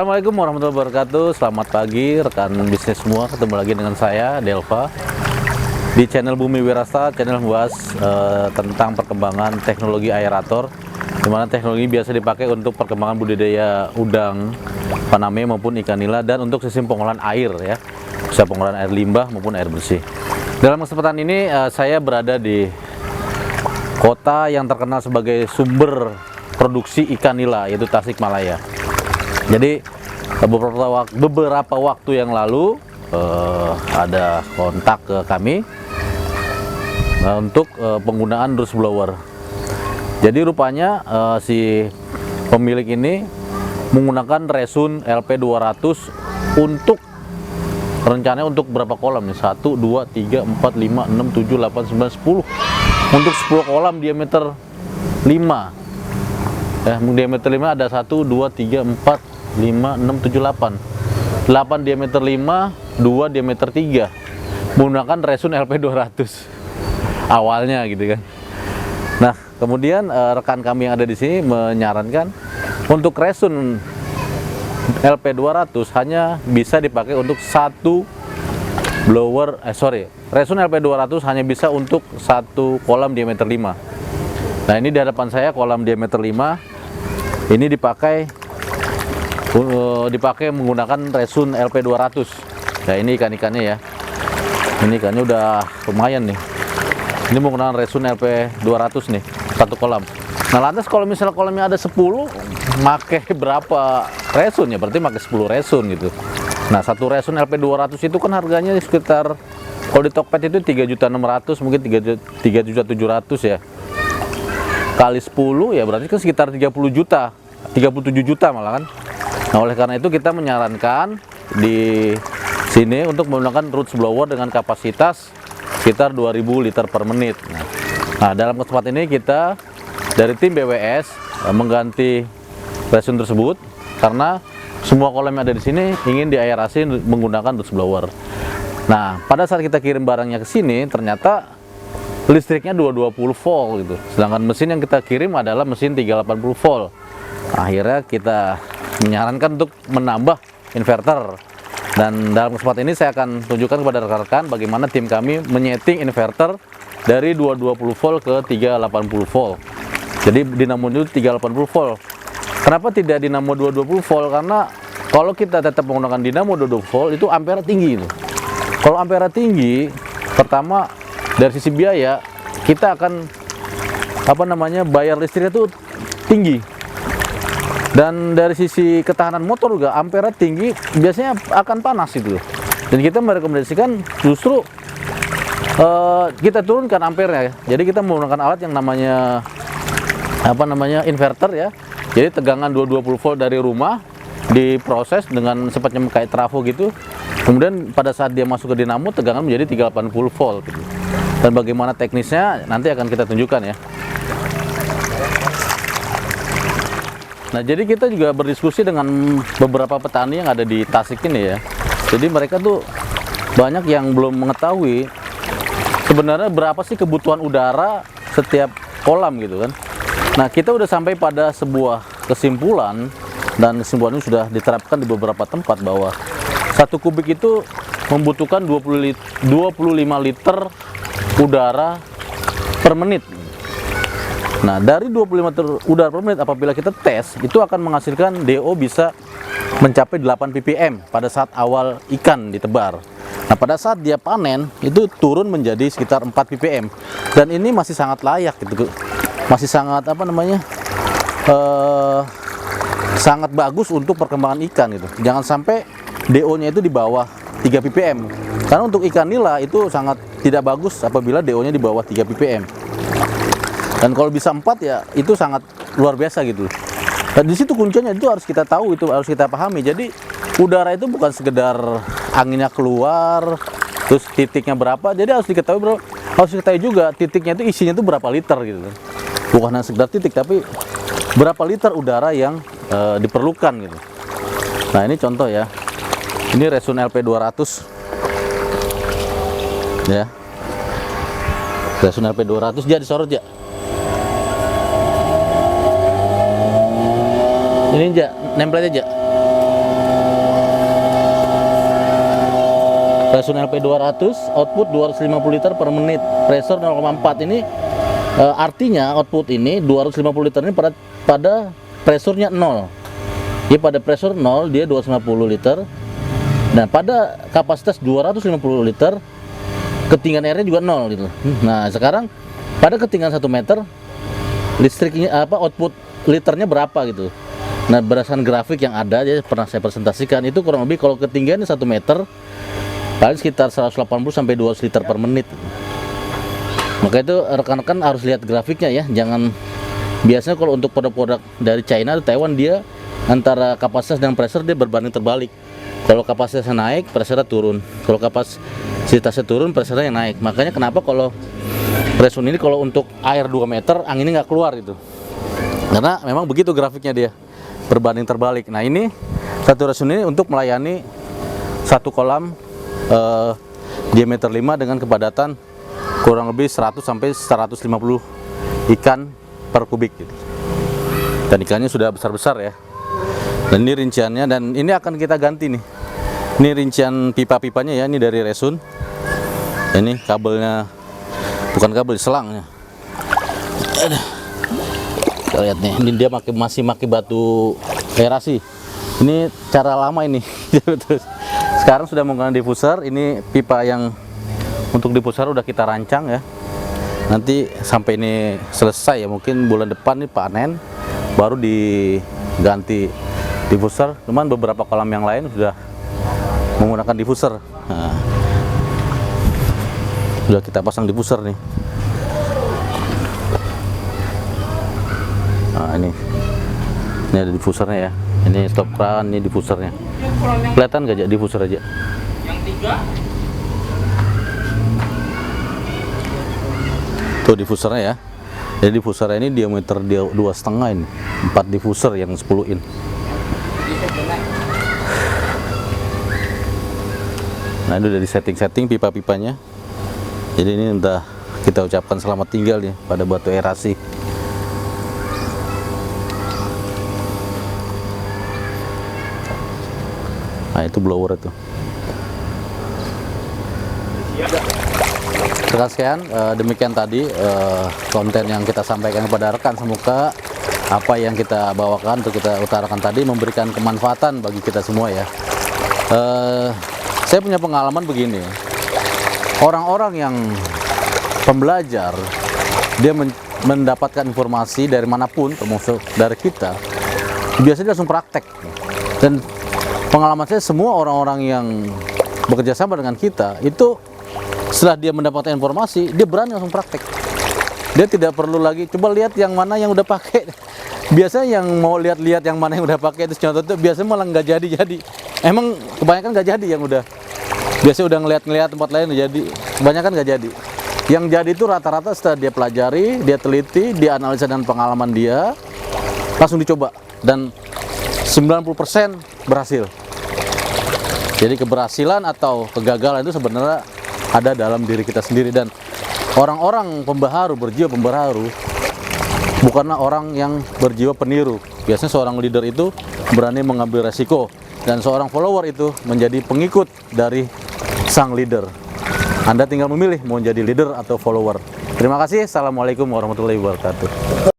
Assalamualaikum warahmatullahi wabarakatuh. Selamat pagi rekan bisnis semua. Ketemu lagi dengan saya Delva di channel Bumi Wirasta. Channel membahas tentang perkembangan teknologi aerator, di mana teknologi biasa dipakai untuk perkembangan budidaya udang faname maupun ikan nila, dan untuk sistem pengolahan air ya, bisa pengolahan air limbah maupun air bersih. Dalam kesempatan ini saya berada di kota yang terkenal sebagai sumber produksi ikan nila, yaitu Tasikmalaya. Jadi beberapa waktu yang lalu ada kontak ke kami untuk penggunaan roots blower. Jadi rupanya si pemilik ini menggunakan Resun LP200 untuk rencananya untuk berapa kolam nih? 1, 2, 3, 4, 5, 6, 7, 8, 9, 10. Untuk 10 kolam diameter 5. Diameter 5 ada 1, 2, 3, 4, 5, 6, 7, 8. 8 diameter 5, 2 diameter 3. Menggunakan Resun LP200 awalnya gitu kan. Nah, kemudian rekan kami yang ada di sini menyarankan untuk Resun LP200 hanya bisa dipakai untuk satu blower, Resun LP200 hanya bisa untuk satu kolam diameter 5. Nah, ini di hadapan saya kolam diameter 5. Ini dipakai menggunakan Resun LP200. Nah, ini ikan-ikannya ya. Ini ikannya udah lumayan nih. Ini menggunakan Resun LP200 nih, satu kolam. Nah, lantas kalau misalnya kolamnya ada 10, pakai berapa Resun ya? Berarti pakai 10 Resun gitu. Nah, satu Resun LP200 itu kan harganya sekitar, kalau di Tokped itu 3.600.000, mungkin 3.700.000 ya. Kali 10 ya berarti kan sekitar 30 juta, 37 juta malah kan. Nah, oleh karena itu kita menyarankan di sini untuk menggunakan roots blower dengan kapasitas sekitar 2000 liter per menit. Nah, dalam kesempatan ini kita dari tim BWS mengganti Resun tersebut karena semua kolam yang ada di sini ingin diaerasi menggunakan roots blower. Nah, pada saat kita kirim barangnya ke sini ternyata listriknya 220 volt gitu. Sedangkan mesin yang kita kirim adalah mesin 380 volt. Akhirnya kita menyarankan untuk menambah inverter, dan dalam kesempatan ini saya akan tunjukkan kepada rekan-rekan bagaimana tim kami menyeting inverter dari 220 volt ke 380 volt. Jadi dinamo itu 380 volt. Kenapa tidak dinamo 220 volt? Karena kalau kita tetap menggunakan dinamo 220 volt itu ampere tinggi itu. Kalau ampere tinggi, pertama dari sisi biaya kita akan bayar listriknya itu tinggi. Dan dari sisi ketahanan motor juga ampere tinggi biasanya akan panas itu. Dan kita merekomendasikan justru kita turunkan ampernya ya. Jadi kita menggunakan alat yang namanya inverter ya. Jadi tegangan 220 volt dari rumah diproses dengan seperti kayak trafo gitu. Kemudian pada saat dia masuk ke dinamo tegangan menjadi 380 volt gitu. Dan bagaimana teknisnya nanti akan kita tunjukkan ya. Nah, jadi kita juga berdiskusi dengan beberapa petani yang ada di Tasik ini ya. Jadi mereka tuh banyak yang belum mengetahui sebenarnya berapa sih kebutuhan udara setiap kolam gitu kan. Nah, kita udah sampai pada sebuah kesimpulan, dan kesimpulan ini sudah diterapkan di beberapa tempat bahwa 1 kubik itu membutuhkan 25 liter udara per menit. Nah, dari 25 liter udara per menit apabila kita tes, itu akan menghasilkan DO bisa mencapai 8 ppm pada saat awal ikan ditebar. Nah, pada saat dia panen, itu turun menjadi sekitar 4 ppm. Dan ini masih sangat layak gitu. Masih sangat sangat bagus untuk perkembangan ikan gitu. Jangan sampai DO-nya itu di bawah 3 ppm. Karena untuk ikan nila itu sangat tidak bagus apabila DO-nya di bawah 3 ppm. Dan kalau bisa 4 ya itu sangat luar biasa gitu. Dan di situ kuncinya itu harus kita tahu, itu harus kita pahami. Jadi udara itu bukan sekedar anginnya keluar, terus titiknya berapa. Jadi harus diketahui juga titiknya itu isinya itu berapa liter gitu. Bukan hanya sekedar titik, tapi berapa liter udara yang diperlukan gitu. Nah, ini contoh ya. Ini Resun LP200 ya. Resun LP200 dia disorot ya. Ini aja, nempel aja. Resun LP 200, output 250 liter per menit, pressure 0,4. Ini artinya output ini 250 liter ini pada pressure-nya 0. Jadi pada pressure 0 dia 250 liter. Nah, pada kapasitas 250 liter ketinggian airnya juga 0 gitu. Nah, sekarang pada ketinggian 1 meter listriknya output liternya berapa gitu. Nah, berdasarkan grafik yang ada ya pernah saya presentasikan, itu kurang lebih kalau ketinggiannya 1 meter paling sekitar 180 sampai 200 liter per menit. Maka itu rekan-rekan harus lihat grafiknya ya, jangan biasanya kalau untuk produk-produk dari China atau Taiwan dia antara kapasitas dan pressure dia berbanding terbalik. Kalau kapasitasnya naik, pressure turun. Kalau kapasitasnya turun, pressure-nya naik. Makanya kenapa kalau Resun ini kalau untuk air 2 meter anginnya nggak keluar gitu. Karena memang begitu grafiknya dia berbanding terbalik. Nah, ini satu Resun ini untuk melayani satu kolam diameter 5 dengan kepadatan kurang lebih 100 sampai 150 ikan per kubik gitu. Dan ikannya sudah besar-besar ya. Dan ini rinciannya, dan ini akan kita ganti nih. Ini rincian pipa-pipanya ya, ini dari Resun. Ini kabelnya, bukan kabel, selangnya. Kita lihat nih, ini dia masih pakai batu aerasi. Ini cara lama ini. Sekarang sudah menggunakan diffuser. Ini pipa yang untuk diffuser udah kita rancang ya. Nanti sampai ini selesai ya, mungkin bulan depan nih panen baru diganti diffuser. Cuman beberapa kolam yang lain sudah menggunakan diffuser. Nah, sudah kita pasang diffuser nih. Nah, ini ada diffusernya ya. Ini stop kran, ini diffusernya. Kelihatan gak aja diffuser aja? Yang 3. Tuh diffusernya ya. Jadi diffusernya ini diameter dia 2,5 ini. 4 diffuser yang 10 in. Nah, itu udah di setting pipa-pipanya. Jadi ini udah kita ucapkan selamat tinggal nih pada batu aerasi. Nah, itu blower itu. Sekian demikian tadi konten yang kita sampaikan kepada rekan semoga apa yang kita bawakan atau kita utarakan tadi memberikan kemanfaatan bagi kita semua ya. Saya punya pengalaman begini, orang-orang yang pembelajar dia mendapatkan informasi dari manapun termasuk dari kita, biasanya langsung praktek. Dan pengalaman saya, semua orang-orang yang bekerja sama dengan kita itu setelah dia mendapatkan informasi, dia berani langsung praktek. Dia tidak perlu lagi coba lihat yang mana yang udah pakai. Biasanya yang mau lihat-lihat yang mana yang udah pakai itu contoh itu biasanya malah nggak jadi. Emang kebanyakan nggak jadi yang udah. Biasanya udah ngeliat-ngeliat tempat lain udah jadi. Kebanyakan nggak jadi. Yang jadi itu rata-rata setelah dia pelajari, dia teliti, dia analisa dengan pengalaman dia, langsung dicoba dan 90% berhasil. Jadi keberhasilan atau kegagalan itu sebenarnya ada dalam diri kita sendiri, dan orang-orang pembaharu, berjiwa pembaharu bukanlah orang yang berjiwa peniru. Biasanya seorang leader itu berani mengambil resiko, dan seorang follower itu menjadi pengikut dari sang leader. Anda tinggal memilih mau jadi leader atau follower. Terima kasih. Assalamualaikum warahmatullahi wabarakatuh.